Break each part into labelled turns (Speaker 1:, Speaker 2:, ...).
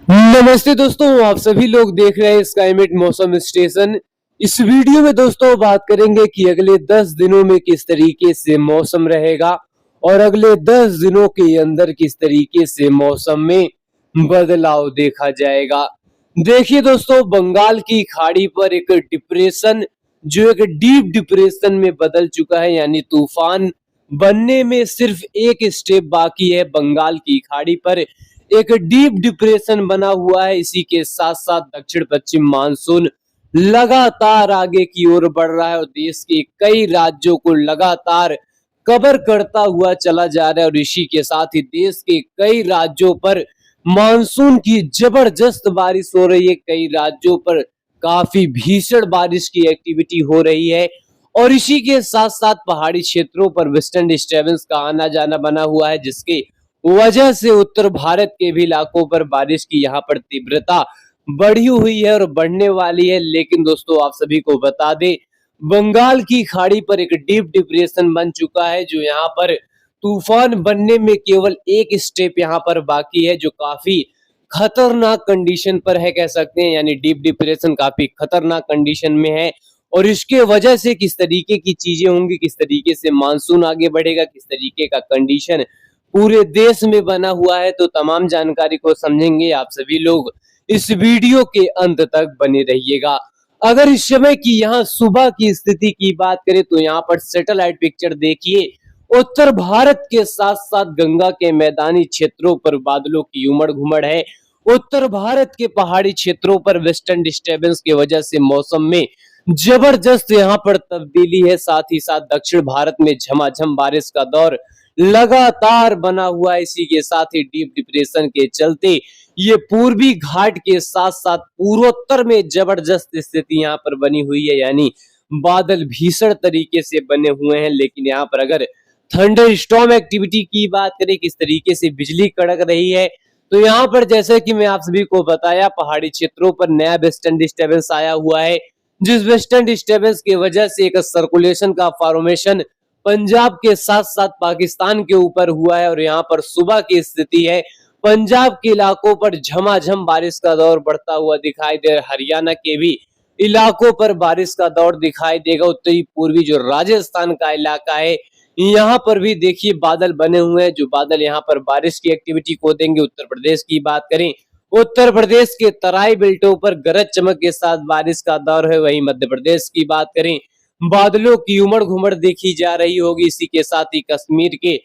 Speaker 1: नमस्ते दोस्तों, आप सभी लोग देख रहे हैं स्काईमेट मौसम स्टेशन। इस वीडियो में दोस्तों बात करेंगे कि अगले 10 दिनों में किस तरीके से मौसम रहेगा और अगले 10 दिनों के अंदर किस तरीके से मौसम में बदलाव देखा जाएगा। देखिए दोस्तों, बंगाल की खाड़ी पर एक डिप्रेशन जो एक डीप डिप्रेशन में बदल चुका है, यानी तूफान बनने में सिर्फ एक स्टेप बाकी है। बंगाल की खाड़ी पर एक डीप डिप्रेशन बना हुआ है। इसी के साथ साथ दक्षिण पश्चिम मानसून लगातार आगे की ओर बढ़ रहा है और देश के कई राज्यों को लगातार कवर करता हुआ चला जा रहा है। और इसी के साथ ही देश के कई राज्यों पर मानसून की जबरदस्त बारिश हो रही है। कई राज्यों पर काफी भीषण बारिश की एक्टिविटी हो रही है और इसी के साथ साथ पहाड़ी क्षेत्रों पर वेस्टर्न डिस्टर्बेंस का आना जाना बना हुआ है, जिसके वजह से उत्तर भारत के भी इलाकों पर बारिश की यहाँ पर तीव्रता बढ़ी हुई है और बढ़ने वाली है। लेकिन दोस्तों, आप सभी को बता दें, बंगाल की खाड़ी पर एक डीप डिप्रेशन बन चुका है जो यहाँ पर तूफान बनने में केवल एक स्टेप यहाँ पर बाकी है, जो काफी खतरनाक कंडीशन पर है कह सकते हैं। यानी डीप डिप्रेशन काफी खतरनाक कंडीशन में है और इसके वजह से किस तरीके की चीजें होंगी, किस तरीके से मानसून आगे बढ़ेगा, किस तरीके का कंडीशन पूरे देश में बना हुआ है, तो तमाम जानकारी को समझेंगे। आप सभी लोग इस वीडियो के अंत तक बने रहिएगा। अगर इस समय की यहाँ सुबह की स्थिति की बात करें तो यहाँ पर सैटेलाइट पिक्चर देखिए। उत्तर भारत के साथ साथ गंगा के मैदानी क्षेत्रों पर बादलों की उमड़ घुमड़ है। उत्तर भारत के पहाड़ी क्षेत्रों पर वेस्टर्न डिस्टर्बेंस की वजह से मौसम में जबरदस्त यहाँ पर तब्दीली है। साथ ही साथ दक्षिण भारत में झमाझम बारिश का दौर लगातार बना हुआ है। इसी के साथ ही डीप डिप्रेशन के चलते ये पूर्वी घाट के साथ साथ पूर्वोत्तर में जबरदस्त स्थिति यहाँ पर बनी हुई है, यानी बादल भीषण तरीके से बने हुए हैं। लेकिन यहाँ पर अगर थंडर स्टॉर्म एक्टिविटी की बात करें, किस तरीके से बिजली कड़क रही है, तो यहाँ पर जैसे कि मैं आप सभी को बताया, पहाड़ी क्षेत्रों पर नया वेस्टर्न डिस्टर्बेंस आया हुआ है, जिस वेस्टर्न डिस्टर्बेंस की वजह से एक सर्कुलेशन का फॉर्मेशन पंजाब के साथ साथ पाकिस्तान के ऊपर हुआ है। और यहाँ पर सुबह की स्थिति है, पंजाब के इलाकों पर झमाझम बारिश का दौर बढ़ता हुआ दिखाई दे रहा है। हरियाणा के भी इलाकों पर बारिश का दौर दिखाई देगा। उत्तरी पूर्वी जो राजस्थान का इलाका है, यहाँ पर भी देखिए बादल बने हुए हैं, जो बादल यहाँ पर बारिश की एक्टिविटी को देंगे। उत्तर प्रदेश की बात करें, उत्तर प्रदेश के तराई बेल्टों पर गरज चमक के साथ बारिश का दौर है। वहीं मध्य प्रदेश की बात करें, बादलों की उमड़ घुमड़ देखी जा रही होगी। इसी के साथ ही कश्मीर के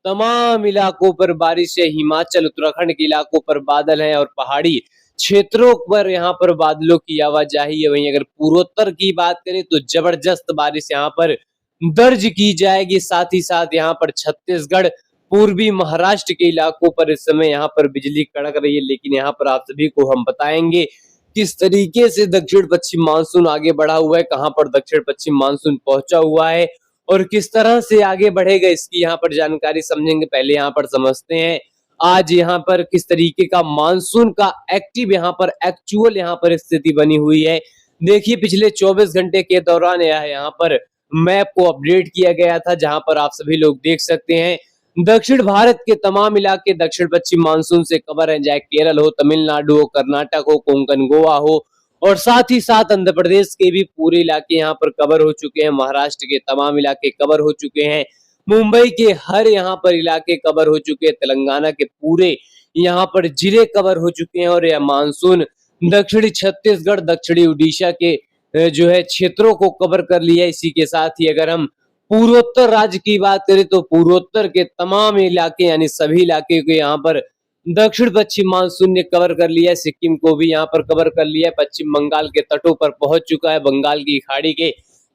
Speaker 1: तमाम इलाकों पर बारिश है। हिमाचल उत्तराखंड के इलाकों पर बादल हैं और पहाड़ी क्षेत्रों पर यहाँ पर बादलों की आवाजाही है। वहीं अगर पूर्वोत्तर की बात करें तो जबरदस्त बारिश यहाँ पर दर्ज की जाएगी। साथ ही साथ यहाँ पर छत्तीसगढ़, पूर्वी महाराष्ट्र के इलाकों पर इस समय यहाँ पर बिजली कड़क रही है। लेकिन यहाँ पर आप सभी को हम बताएंगे किस तरीके से दक्षिण पश्चिम मानसून आगे बढ़ा हुआ है, कहां पर दक्षिण पश्चिम मानसून पहुंचा हुआ है और किस तरह से आगे बढ़ेगा, इसकी यहाँ पर जानकारी समझेंगे। पहले यहाँ पर समझते हैं आज यहाँ पर किस तरीके का मानसून का एक्टिव यहाँ पर एक्चुअल यहाँ पर स्थिति बनी हुई है। देखिए, पिछले 24 घंटे के दौरान यहाँ पर मैप को अपडेट किया गया था, जहां पर आप सभी लोग देख सकते हैं दक्षिण भारत के तमाम इलाके दक्षिण पश्चिम मानसून से कवर हैं, चाहे केरल हो, तमिलनाडु हो, कर्नाटक हो, कोंकण गोवा हो और साथ ही साथ आंध्र प्रदेश के भी पूरे इलाके यहाँ पर कवर हो चुके हैं। महाराष्ट्र के तमाम इलाके कवर हो चुके हैं। मुंबई के हर यहाँ पर इलाके कवर हो चुके हैं। तेलंगाना के पूरे यहाँ पर जिले कवर हो चुके हैं और यह मानसून दक्षिणी छत्तीसगढ़, दक्षिणी उड़ीसा के जो है क्षेत्रों को कवर कर लिया। इसी के साथ ही अगर हम पूर्वोत्तर राज्य की बात करें तो पूर्वोत्तर के तमाम इलाके यानी सभी इलाके को यहाँ पर दक्षिण पश्चिम मानसून ने कवर कर लिया है। सिक्किम को भी यहाँ पर कवर कर लिया है। पश्चिम बंगाल के तटों पर पहुंच चुका है। बंगाल की खाड़ी के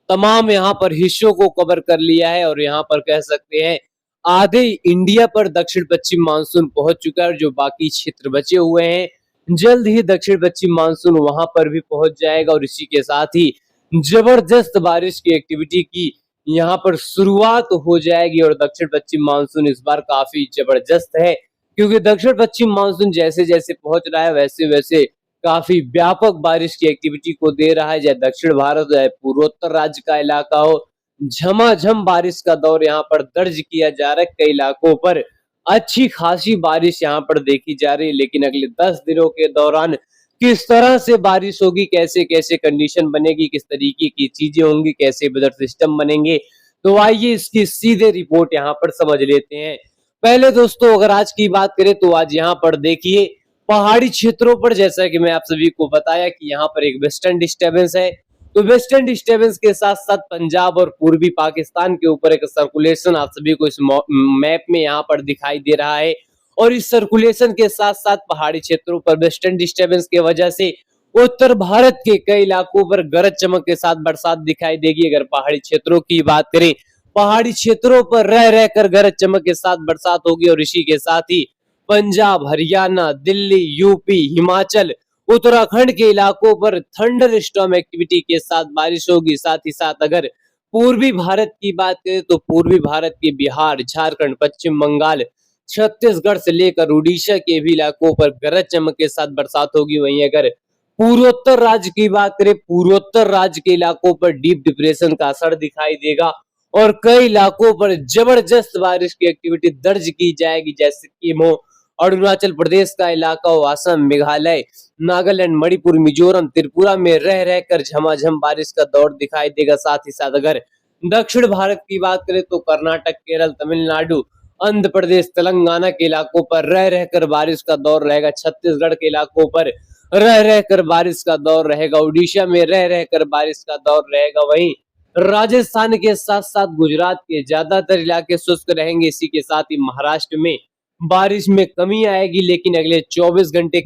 Speaker 1: तमाम यहाँ पर हिस्सों को कवर कर लिया है और यहाँ पर कह सकते हैं आधे इंडिया पर दक्षिण पश्चिम मानसून पहुंच चुका है। जो बाकी क्षेत्र बचे हुए हैं, जल्द ही दक्षिण पश्चिम मानसून वहां पर भी पहुंच जाएगा और इसी के साथ ही जबरदस्त बारिश की एक्टिविटी की यहाँ पर शुरुआत हो जाएगी। और दक्षिण पश्चिम मानसून इस बार काफी जबरदस्त है, क्योंकि दक्षिण पश्चिम मानसून जैसे जैसे पहुंच रहा है वैसे वैसे काफी व्यापक बारिश की एक्टिविटी को दे रहा है। चाहे दक्षिण भारत हो, चाहे पूर्वोत्तर राज्य का इलाका हो, झमाझम बारिश का दौर यहाँ पर दर्ज किया जा रहा है। कई इलाकों पर अच्छी खासी बारिश यहाँ पर देखी जा रही है। लेकिन अगले 10 दिनों के दौरान किस तरह से बारिश होगी, कैसे कैसे कंडीशन बनेगी, किस तरीके की चीजें होंगी, कैसे वेदर सिस्टम बनेंगे, तो आइए इसकी सीधे रिपोर्ट यहाँ पर समझ लेते हैं। पहले दोस्तों अगर आज की बात करें तो आज यहाँ पर देखिए पहाड़ी क्षेत्रों पर, जैसा कि मैं आप सभी को बताया कि यहाँ पर एक वेस्टर्न डिस्टर्बेंस है, तो वेस्टर्न डिस्टर्बेंस के साथ साथ पंजाब और पूर्वी पाकिस्तान के ऊपर एक सर्कुलेशन आप सभी को इस मैप में यहाँ पर दिखाई दे रहा है। और इस सर्कुलेशन के साथ साथ पहाड़ी क्षेत्रों पर वेस्टर्न डिस्टर्बेंस की वजह से उत्तर भारत के कई इलाकों पर गरज चमक के साथ बरसात दिखाई देगी। अगर पहाड़ी क्षेत्रों की बात करें, पहाड़ी क्षेत्रों पर रह रहकर गरज चमक के साथ बरसात होगी और इसी के साथ ही पंजाब, हरियाणा, दिल्ली, यूपी, हिमाचल, उत्तराखंड के इलाकों पर थंडर स्टॉर्म एक्टिविटी के साथ बारिश होगी। साथ ही साथ अगर पूर्वी भारत की बात करें तो पूर्वी भारत के बिहार, झारखंड, पश्चिम बंगाल, छत्तीसगढ़ से लेकर उड़ीसा के भी इलाकों पर गरज चमक के साथ बरसात होगी। वहीं अगर पूर्वोत्तर राज्य की बात करें, पूर्वोत्तर राज्य के इलाकों पर डीप डिप्रेशन का असर दिखाई देगा और कई इलाकों पर जबरदस्त बारिश की एक्टिविटी दर्ज की जाएगी, जैसे कि अरुणाचल प्रदेश का इलाका हो, असम, मेघालय, नागालैंड, मणिपुर, मिजोरम, त्रिपुरा में रह रहकर झमाझम बारिश का दौर दिखाई देगा। साथ ही साथ अगर दक्षिण भारत की बात करें तो कर्नाटक, केरल, तमिलनाडु, आंध्र प्रदेश, तेलंगाना के इलाकों पर रह रहकर बारिश का दौर रहेगा। छत्तीसगढ़ के इलाकों पर रह रहकर बारिश का दौर रहेगा। उड़ीसा में रह रहकर बारिश का दौर रहेगा। वहीं राजस्थान के साथ साथ गुजरात के ज्यादातर इलाके शुष्क रहेंगे। इसी के साथ ही महाराष्ट्र में बारिश में कमी आएगी। लेकिन अगले 24 घंटे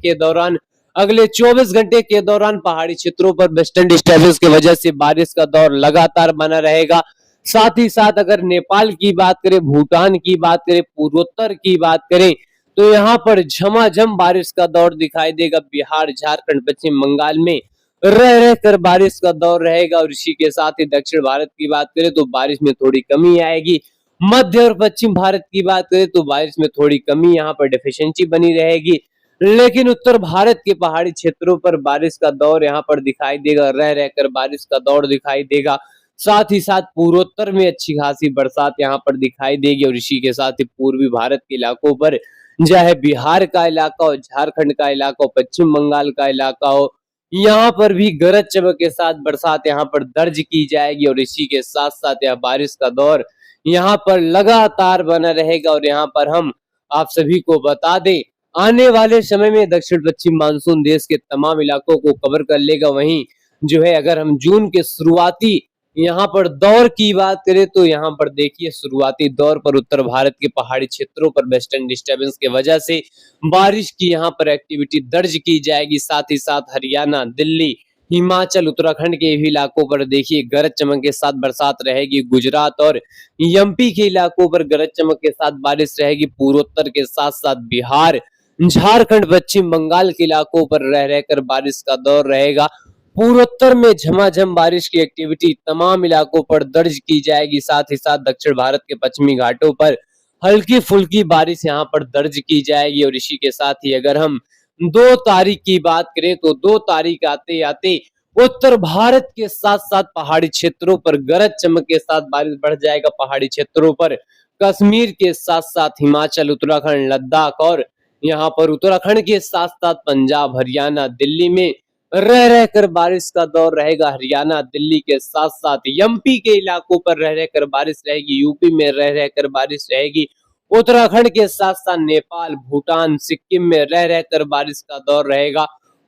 Speaker 1: के दौरान पहाड़ी क्षेत्रों पर वेस्टर्न डिस्टर्बेंस की वजह से बारिश का दौर लगातार बना रहेगा। साथ ही साथ अगर नेपाल की बात करें, भूटान की बात करें, पूर्वोत्तर की बात करें तो यहाँ पर झमाझम बारिश का दौर दिखाई देगा। बिहार, झारखंड, पश्चिम बंगाल में रह रहकर बारिश का दौर रहेगा। और इसी के साथ ही दक्षिण भारत की बात करें तो बारिश में थोड़ी कमी आएगी। मध्य और पश्चिम भारत की बात करें तो बारिश में थोड़ी कमी, यहाँ पर डेफिशिएंसी बनी रहेगी। लेकिन उत्तर भारत के पहाड़ी क्षेत्रों पर बारिश का दौर यहाँ पर दिखाई देगा, रह रहकर बारिश का दौर दिखाई देगा। साथ ही साथ पूर्वोत्तर में अच्छी खासी बरसात यहाँ पर दिखाई देगी। और इसी के साथ ही पूर्वी भारत के इलाकों पर, चाहे बिहार का इलाका हो, झारखंड का इलाका हो, पश्चिम बंगाल का इलाका हो, यहाँ पर भी गरज चमक के साथ बरसात यहाँ पर दर्ज की जाएगी। और इसी के साथ साथ यह बारिश का दौर यहाँ पर लगातार बना रहेगा। और यहाँ पर हम आप सभी को बता दें, आने वाले समय में दक्षिण पश्चिम मानसून देश के तमाम इलाकों को कवर कर लेगा। वहीं जो है अगर हम जून के शुरुआती यहाँ पर दौर की बात करें तो यहाँ पर देखिए शुरुआती दौर पर उत्तर भारत के पहाड़ी क्षेत्रों पर वेस्टर्न डिस्टर्बेंस की वजह से बारिश की यहाँ पर एक्टिविटी दर्ज की जाएगी। साथ ही साथ हरियाणा, दिल्ली, हिमाचल, उत्तराखंड के भी इलाकों पर देखिए गरज चमक के साथ बरसात रहेगी। गुजरात और एमपी के इलाकों पर गरज चमक के साथ बारिश रहेगी। पूर्वोत्तर के साथ साथ बिहार, झारखंड, पश्चिम बंगाल के इलाकों पर रह रहकर बारिश का दौर रहेगा। पूर्वोत्तर में झमाझम बारिश की एक्टिविटी तमाम इलाकों पर दर्ज की जाएगी। साथ ही साथ दक्षिण भारत के पश्चिमी घाटों पर हल्की फुल्की बारिश यहाँ पर दर्ज की जाएगी। और इसी के साथ ही अगर हम 2 तारीख की बात करें तो 2 तारीख आते आते उत्तर भारत के साथ साथ पहाड़ी क्षेत्रों पर गरज चमक के साथ बारिश बढ़ जाएगा। पहाड़ी क्षेत्रों पर कश्मीर के साथ साथ हिमाचल, उत्तराखंड, लद्दाख और यहाँ पर उत्तराखंड के साथ साथ पंजाब, हरियाणा, दिल्ली में रह रहकर बारिश का दौर रहेगा। हरियाणा, दिल्ली के साथ साथ एमपी के इलाकों पर रह रहकर बारिश रहेगी। यूपी में रह रहकर बारिश रहेगी। उत्तराखंड के साथ साथ नेपाल, भूटान, सिक्किम में रह रहकर बारिश का दौर रहेगा।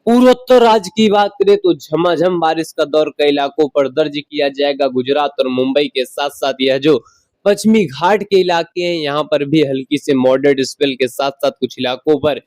Speaker 1: पूर्वोत्तर राज्य की बात करें तो झमाझम बारिश का दौर कई इलाकों पर दर्ज किया जाएगा। गुजरात और मुंबई के साथ साथ यह जो पश्चिमी घाट के इलाके हैं यहाँ पर भी हल्की से मॉडरेट स्पेल के साथ साथ कुछ इलाकों पर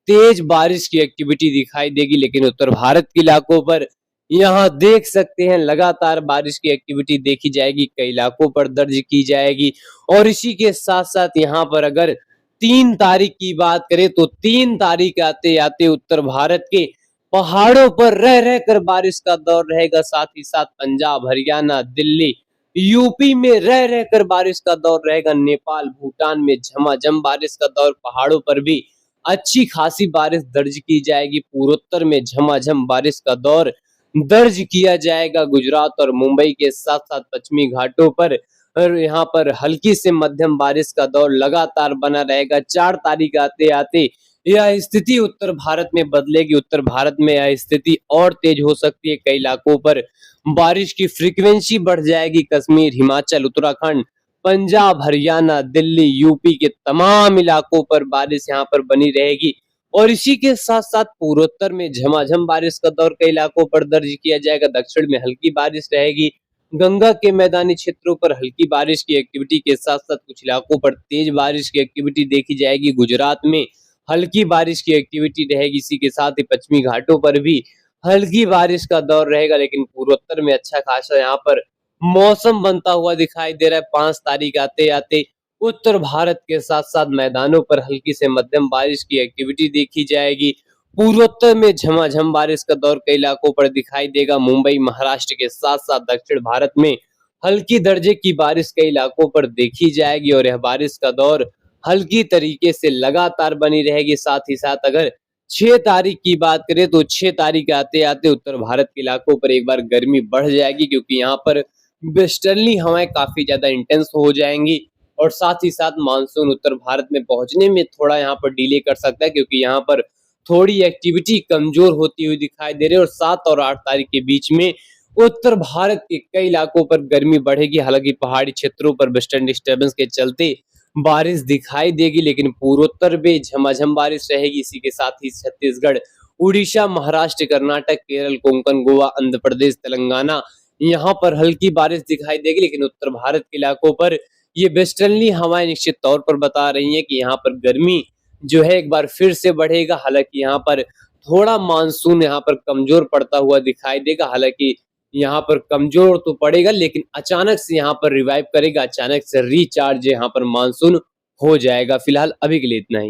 Speaker 1: तेज बारिश की एक्टिविटी दिखाई देगी। लेकिन उत्तर भारत के इलाकों पर यहाँ देख सकते हैं लगातार बारिश की एक्टिविटी देखी जाएगी, कई इलाकों पर दर्ज की जाएगी। और इसी के साथ साथ यहाँ पर अगर 3 तारीख की बात करें तो 3 तारीख आते आते उत्तर भारत के पहाड़ों पर रह रहकर बारिश का दौर रहेगा। साथ ही साथ पंजाब, हरियाणा, दिल्ली, यूपी में रह रहकर बारिश का दौर रहेगा। नेपाल, भूटान में झमाझम बारिश का दौर, पहाड़ों पर भी अच्छी खासी बारिश दर्ज की जाएगी। पूर्वोत्तर में झमाझम बारिश का दौर दर्ज किया जाएगा। गुजरात और मुंबई के साथ साथ पश्चिमी घाटों पर और यहाँ पर हल्की से मध्यम बारिश का दौर लगातार बना रहेगा। 4 तारीख आते-आते यह स्थिति उत्तर भारत में बदलेगी। उत्तर भारत में यह स्थिति और तेज हो सकती है। कई इलाकों पर बारिश की फ्रीक्वेंसी बढ़ जाएगी। कश्मीर, हिमाचल, उत्तराखंड, पंजाब, हरियाणा, दिल्ली, यूपी के तमाम इलाकों पर बारिश यहाँ पर बनी रहेगी। और इसी के साथ-साथ पूर्वोत्तर में झमाझम बारिश का दौर कई इलाकों पर दर्ज किया जाएगा। दक्षिण में हल्की बारिश रहेगी। गंगा के मैदानी क्षेत्रों पर हल्की बारिश की एक्टिविटी के साथ-साथ कुछ इलाकों पर तेज बारिश की एक्टिविटी देखी जाएगी। गुजरात में हल्की बारिश की एक्टिविटी रहेगी। इसी के साथ ही पश्चिमी घाटों पर भी हल्की बारिश का दौर रहेगा, लेकिन पूर्वोत्तर में अच्छा खासा यहाँ पर मौसम बनता हुआ दिखाई दे रहा है। 5 तारीख आते-आते उत्तर भारत के साथ-साथ मैदानों पर हल्की से मध्यम बारिश की एक्टिविटी देखी जाएगी। पूर्वोत्तर में झमाझम बारिश का दौर कई इलाकों पर दिखाई देगा। मुंबई, महाराष्ट्र के साथ-साथ दक्षिण भारत में हल्की दर्जे की बारिश कई इलाकों पर देखी जाएगी और यह बारिश का दौर हल्की तरीके से लगातार बनी रहेगी। साथ ही साथ अगर 6 तारीख की बात करें तो 6 तारीख आते-आते उत्तर भारत के इलाकों पर एक बार गर्मी बढ़ जाएगी, क्योंकि यहाँ पर वेस्टर्ली हवाएं काफी ज्यादा इंटेंस हो जाएंगी और साथ ही साथ मानसून उत्तर भारत में पहुंचने में थोड़ा यहाँ पर डिले कर सकता है, क्योंकि यहाँ पर थोड़ी एक्टिविटी कमजोर होती हुई दिखाई दे रही है। और 7 और 8 तारीख के बीच में उत्तर भारत के कई इलाकों पर गर्मी बढ़ेगी। हालांकि पहाड़ी क्षेत्रों पर वेस्टर्न डिस्टर्बेंस के चलते बारिश दिखाई देगी, लेकिन पूर्वोत्तर में झमाझम बारिश रहेगी। इसी के साथ ही छत्तीसगढ़, उड़ीसा, महाराष्ट्र, कर्नाटक, केरल, कोंकण, गोवा, आंध्र प्रदेश, तेलंगाना, यहाँ पर हल्की बारिश दिखाई देगी। लेकिन उत्तर भारत के इलाकों पर ये वेस्टर्नली हवाएं निश्चित तौर पर बता रही हैं कि यहाँ पर गर्मी जो है एक बार फिर से बढ़ेगा। हालांकि यहाँ पर थोड़ा मानसून यहाँ पर कमजोर पड़ता हुआ दिखाई देगा। हालांकि यहाँ पर कमजोर तो पड़ेगा, लेकिन अचानक से यहाँ पर रिवाइव करेगा, अचानक से रिचार्ज यहाँ पर मानसून हो जाएगा। फिलहाल अभी के लिए इतना ही।